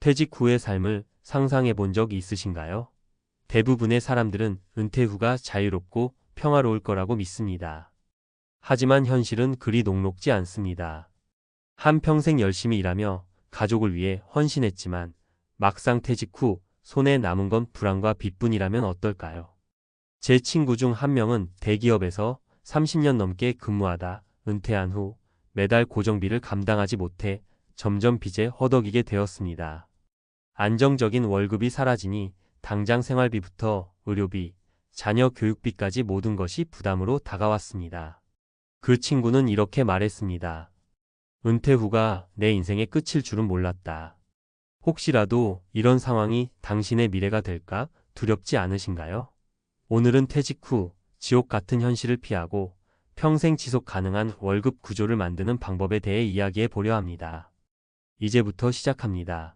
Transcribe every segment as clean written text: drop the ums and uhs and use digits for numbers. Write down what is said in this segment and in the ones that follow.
퇴직 후의 삶을 상상해 본 적 있으신가요? 대부분의 사람들은 은퇴 후가 자유롭고 평화로울 거라고 믿습니다. 하지만 현실은 그리 녹록지 않습니다. 한평생 열심히 일하며 가족을 위해 헌신했지만 막상 퇴직 후 손에 남은 건 불안과 빚뿐이라면 어떨까요? 제 친구 중 한 명은 대기업에서 30년 넘게 근무하다 은퇴한 후 매달 고정비를 감당하지 못해 점점 빚에 허덕이게 되었습니다. 안정적인 월급이 사라지니 당장 생활비부터 의료비, 자녀 교육비까지 모든 것이 부담으로 다가왔습니다. 그 친구는 이렇게 말했습니다. 은퇴 후가 내 인생의 끝일 줄은 몰랐다. 혹시라도 이런 상황이 당신의 미래가 될까 두렵지 않으신가요? 오늘은 퇴직 후 지옥 같은 현실을 피하고 평생 지속 가능한 월급 구조를 만드는 방법에 대해 이야기해 보려 합니다. 이제부터 시작합니다.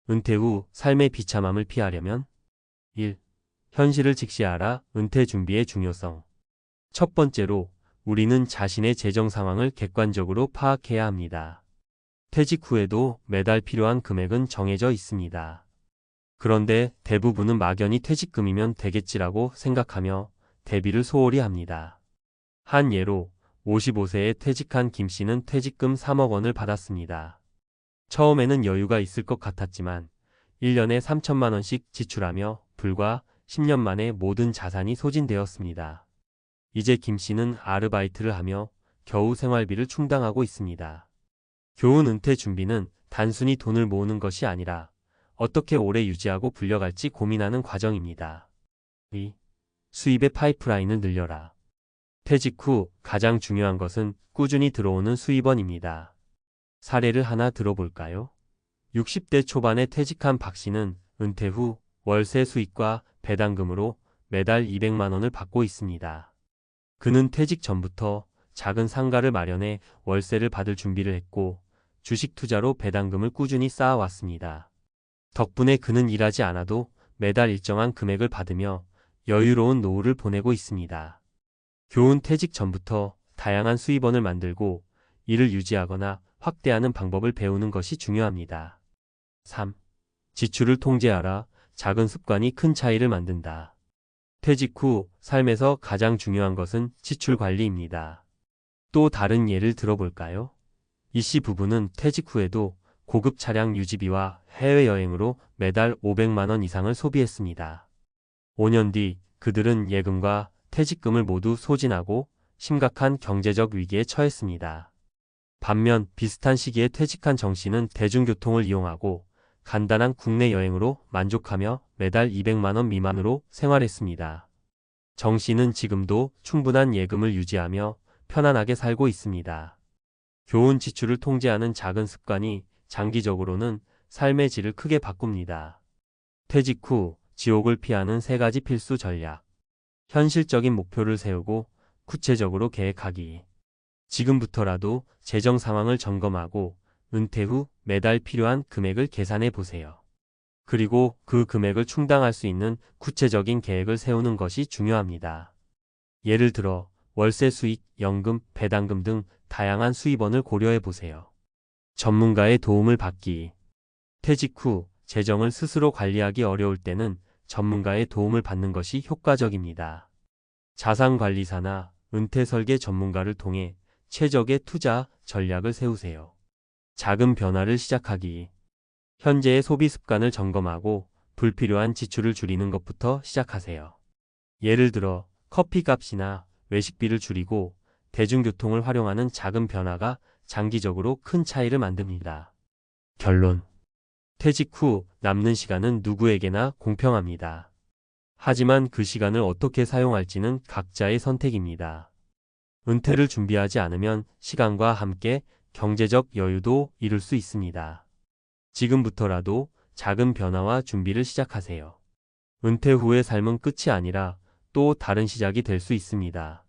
은퇴 후 삶의 비참함을 피하려면 1. 현실을 직시하라. 은퇴 준비의 중요성. 첫 번째로 우리는 자신의 재정 상황을 객관적으로 파악해야 합니다. 퇴직 후에도 매달 필요한 금액은 정해져 있습니다. 그런데 대부분은 막연히 퇴직금이면 되겠지라고 생각하며 대비를 소홀히 합니다. 한 예로 55세에 퇴직한 김 씨는 퇴직금 3억 원을 받았습니다. 처음에는 여유가 있을 것 같았지만 1년에 3천만 원씩 지출하며 불과 10년 만에 모든 자산이 소진되었습니다. 이제 김 씨는 아르바이트를 하며 겨우 생활비를 충당하고 있습니다. 교훈 은퇴 준비는 단순히 돈을 모으는 것이 아니라 어떻게 오래 유지하고 불려갈지 고민하는 과정입니다. 2. 수입의 파이프라인을 늘려라. 퇴직 후 가장 중요한 것은 꾸준히 들어오는 수입원입니다. 사례를 하나 들어볼까요? 60대 초반에 퇴직한 박 씨는 은퇴 후 월세 수익과 배당금으로 매달 200만 원을 받고 있습니다. 그는 퇴직 전부터 작은 상가를 마련해 월세를 받을 준비를 했고 주식 투자로 배당금을 꾸준히 쌓아왔습니다. 덕분에 그는 일하지 않아도 매달 일정한 금액을 받으며 여유로운 노후를 보내고 있습니다. 교훈 퇴직 전부터 다양한 수입원을 만들고 이를 유지하거나 확대하는 방법을 배우는 것이 중요합니다. 3. 지출을 통제하라. 작은 습관이 큰 차이를 만든다. 퇴직 후 삶에서 가장 중요한 것은 지출 관리입니다. 또 다른 예를 들어볼까요? 이 씨 부부는 퇴직 후에도 고급 차량 유지비와 해외여행으로 매달 500만 원 이상을 소비했습니다. 5년 뒤 그들은 예금과 퇴직금을 모두 소진하고 심각한 경제적 위기에 처했습니다. 반면 비슷한 시기에 퇴직한 정 씨는 대중교통을 이용하고 간단한 국내 여행으로 만족하며 매달 200만 원 미만으로 생활했습니다. 정 씨는 지금도 충분한 예금을 유지하며 편안하게 살고 있습니다. 교훈 지출을 통제하는 작은 습관이 장기적으로는 삶의 질을 크게 바꿉니다. 퇴직 후 지옥을 피하는 3가지 필수 전략. 현실적인 목표를 세우고 구체적으로 계획하기. 지금부터라도 재정 상황을 점검하고 은퇴 후 매달 필요한 금액을 계산해 보세요. 그리고 그 금액을 충당할 수 있는 구체적인 계획을 세우는 것이 중요합니다. 예를 들어 월세 수익, 연금, 배당금 등 다양한 수입원을 고려해 보세요. 전문가의 도움을 받기. 퇴직 후 재정을 스스로 관리하기 어려울 때는 전문가의 도움을 받는 것이 효과적입니다. 자산관리사나 은퇴설계 전문가를 통해 최적의 투자 전략을 세우세요. 작은 변화를 시작하기. 현재의 소비 습관을 점검하고 불필요한 지출을 줄이는 것부터 시작하세요. 예를 들어 커피값이나 외식비를 줄이고 대중교통을 활용하는 작은 변화가 장기적으로 큰 차이를 만듭니다. 결론. 퇴직 후 남는 시간은 누구에게나 공평합니다. 하지만 그 시간을 어떻게 사용할지는 각자의 선택입니다. 은퇴를 준비하지 않으면 시간과 함께 경제적 여유도 잃을 수 있습니다. 지금부터라도 작은 변화와 준비를 시작하세요. 은퇴 후의 삶은 끝이 아니라 또 다른 시작이 될 수 있습니다.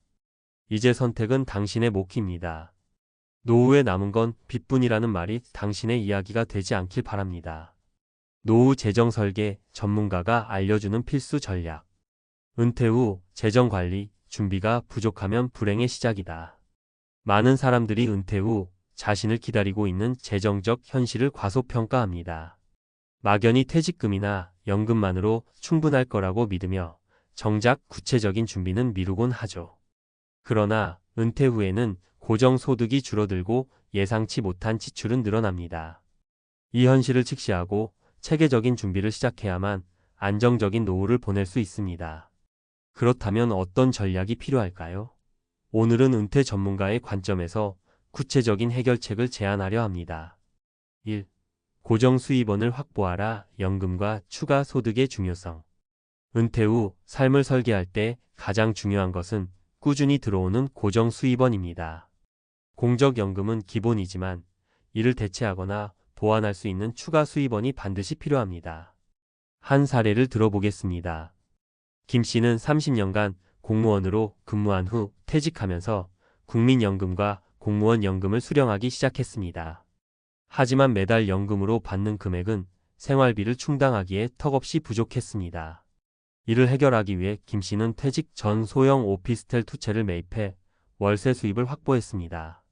이제 선택은 당신의 몫입니다. 노후에 남은 건 빚뿐이라는 말이 당신의 이야기가 되지 않길 바랍니다. 노후 재정 설계 전문가가 알려주는 필수 전략. 은퇴 후 재정 관리 준비가 부족하면 불행의 시작이다. 많은 사람들이 은퇴 후 자신을 기다리고 있는 재정적 현실을 과소평가합니다. 막연히 퇴직금이나 연금만으로 충분할 거라고 믿으며 정작 구체적인 준비는 미루곤 하죠. 그러나 은퇴 후에는 고정소득이 줄어들고 예상치 못한 지출은 늘어납니다. 이 현실을 직시하고 체계적인 준비를 시작해야만 안정적인 노후를 보낼 수 있습니다. 그렇다면 어떤 전략이 필요할까요? 오늘은 은퇴 전문가의 관점에서 구체적인 해결책을 제안하려 합니다. 1. 고정 수입원을 확보하라. 연금과 추가 소득의 중요성. 은퇴 후 삶을 설계할 때 가장 중요한 것은 꾸준히 들어오는 고정 수입원입니다. 공적연금은 기본이지만 이를 대체하거나 보완할 수 있는 추가 수입원이 반드시 필요합니다. 한 사례를 들어보겠습니다. 김 씨는 30년간 공무원으로 근무한 후 퇴직하면서 국민연금과 공무원 연금을 수령하기 시작했습니다. 하지만 매달 연금으로 받는 금액은 생활비를 충당하기에 턱없이 부족했습니다. 이를 해결하기 위해 김 씨는 퇴직 전 소형 오피스텔 2채를 매입해 월세 수입을 확보했습니다.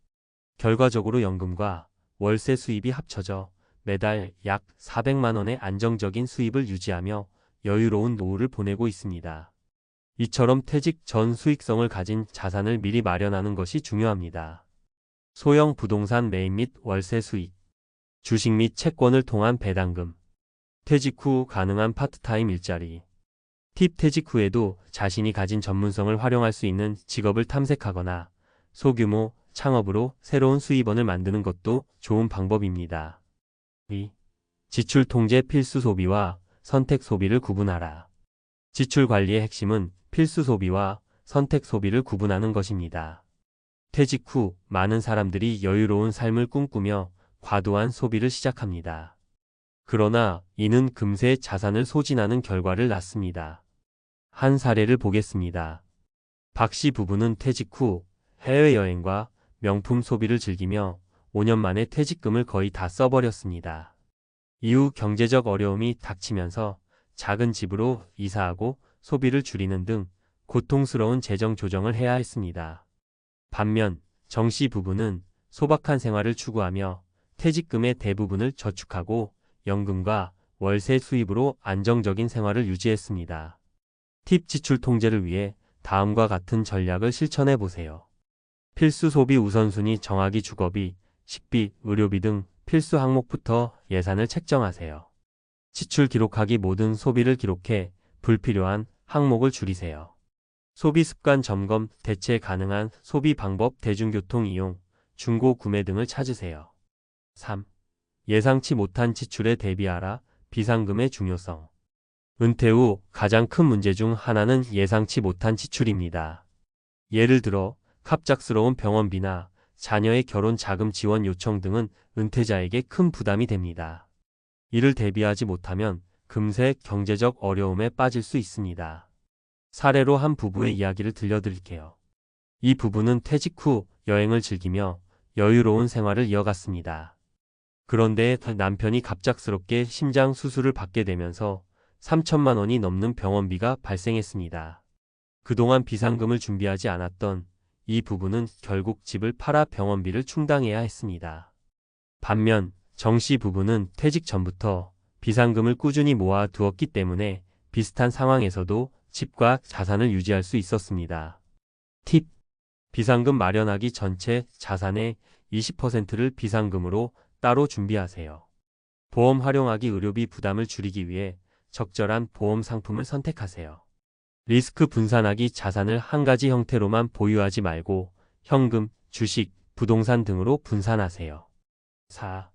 결과적으로 연금과 월세 수입이 합쳐져 매달 약 400만 원의 안정적인 수입을 유지하며 여유로운 노후를 보내고 있습니다. 이처럼 퇴직 전 수익성을 가진 자산을 미리 마련하는 것이 중요합니다. 소형 부동산 매입 및 월세 수익, 주식 및 채권을 통한 배당금, 퇴직 후 가능한 파트타임 일자리. 팁: 퇴직 후에도 자신이 가진 전문성을 활용할 수 있는 직업을 탐색하거나 소규모 창업으로 새로운 수입원을 만드는 것도 좋은 방법입니다. 2. 지출 통제. 필수 소비와 선택 소비를 구분하라. 지출 관리의 핵심은 필수 소비와 선택 소비를 구분하는 것입니다. 퇴직 후 많은 사람들이 여유로운 삶을 꿈꾸며 과도한 소비를 시작합니다. 그러나 이는 금세 자산을 소진하는 결과를 낳습니다. 한 사례를 보겠습니다. 박 씨 부부는 퇴직 후 해외여행과 명품 소비를 즐기며 5년 만에 퇴직금을 거의 다 써버렸습니다. 이후 경제적 어려움이 닥치면서 작은 집으로 이사하고 소비를 줄이는 등 고통스러운 재정 조정을 해야 했습니다. 반면 정 씨 부부는 소박한 생활을 추구하며 퇴직금의 대부분을 저축하고 연금과 월세 수입으로 안정적인 생활을 유지했습니다. 팁: 지출 통제를 위해 다음과 같은 전략을 실천해 보세요. 필수 소비 우선순위 정하기. 주거비, 식비, 의료비 등 필수 항목부터 예산을 책정하세요. 지출 기록하기. 모든 소비를 기록해 불필요한 항목을 줄이세요. 소비 습관 점검. 대체 가능한 소비 방법. 대중교통 이용, 중고 구매 등을 찾으세요. 3. 예상치 못한 지출에 대비하라. 비상금의 중요성. 은퇴 후 가장 큰 문제 중 하나는 예상치 못한 지출입니다. 예를 들어 갑작스러운 병원비나 자녀의 결혼 자금 지원 요청 등은 은퇴자에게 큰 부담이 됩니다. 이를 대비하지 못하면 금세 경제적 어려움에 빠질 수 있습니다. 사례로 한 부부의 이야기를 들려드릴게요. 이 부부는 퇴직 후 여행을 즐기며 여유로운 생활을 이어갔습니다. 그런데 남편이 갑작스럽게 심장 수술을 받게 되면서 3천만 원이 넘는 병원비가 발생했습니다. 그동안 비상금을 준비하지 않았던 이 부부는 결국 집을 팔아 병원비를 충당해야 했습니다. 반면 정 씨 부부는 퇴직 전부터 비상금을 꾸준히 모아 두었기 때문에 비슷한 상황에서도 집과 자산을 유지할 수 있었습니다. 팁: 비상금 마련하기. 전체 자산의 20%를 비상금으로 따로 준비하세요. 보험 활용하기. 의료비 부담을 줄이기 위해 적절한 보험 상품을 선택하세요. 리스크 분산하기. 자산을 한 가지 형태로만 보유하지 말고 현금, 주식, 부동산 등으로 분산하세요. 4.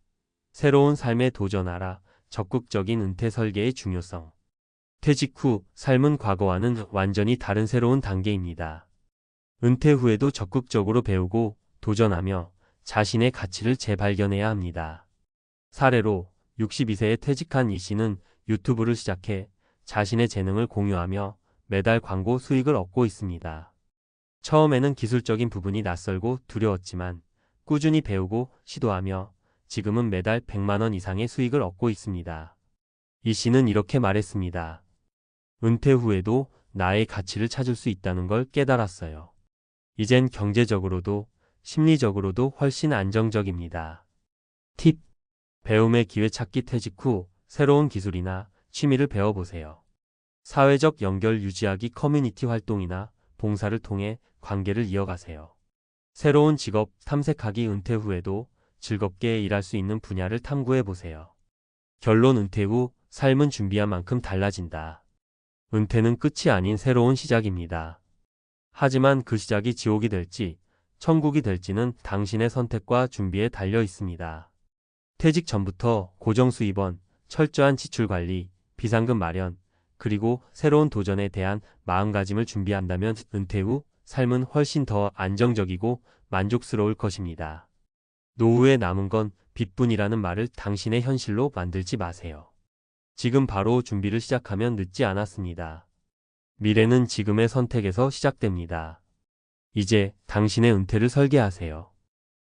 새로운 삶에 도전하라. 적극적인 은퇴 설계의 중요성. 퇴직 후 삶은 과거와는 완전히 다른 새로운 단계입니다. 은퇴 후에도 적극적으로 배우고 도전하며 자신의 가치를 재발견해야 합니다. 사례로 62세에 퇴직한 이 씨는 유튜브를 시작해 자신의 재능을 공유하며 매달 광고 수익을 얻고 있습니다. 처음에는 기술적인 부분이 낯설고 두려웠지만 꾸준히 배우고 시도하며 지금은 매달 100만 원 이상의 수익을 얻고 있습니다. 이 씨는 이렇게 말했습니다. 은퇴 후에도 나의 가치를 찾을 수 있다는 걸 깨달았어요. 이젠 경제적으로도 심리적으로도 훨씬 안정적입니다. 팁: 배움의 기회 찾기. 퇴직 후 새로운 기술이나 취미를 배워보세요. 사회적 연결 유지하기 커뮤니티 활동이나 봉사를 통해 관계를 이어가세요. 새로운 직업 탐색하기 은퇴 후에도 즐겁게 일할 수 있는 분야를 탐구해보세요. 결론 은퇴 후 삶은 준비한 만큼 달라진다. 은퇴는 끝이 아닌 새로운 시작입니다. 하지만 그 시작이 지옥이 될지 천국이 될지는 당신의 선택과 준비에 달려 있습니다. 퇴직 전부터 고정 수입원, 철저한 지출 관리, 비상금 마련, 그리고 새로운 도전에 대한 마음가짐을 준비한다면 은퇴 후 삶은 훨씬 더 안정적이고 만족스러울 것입니다. 노후에 남은 건 빚뿐이라는 말을 당신의 현실로 만들지 마세요. 지금 바로 준비를 시작하면 늦지 않았습니다. 미래는 지금의 선택에서 시작됩니다. 이제 당신의 은퇴를 설계하세요.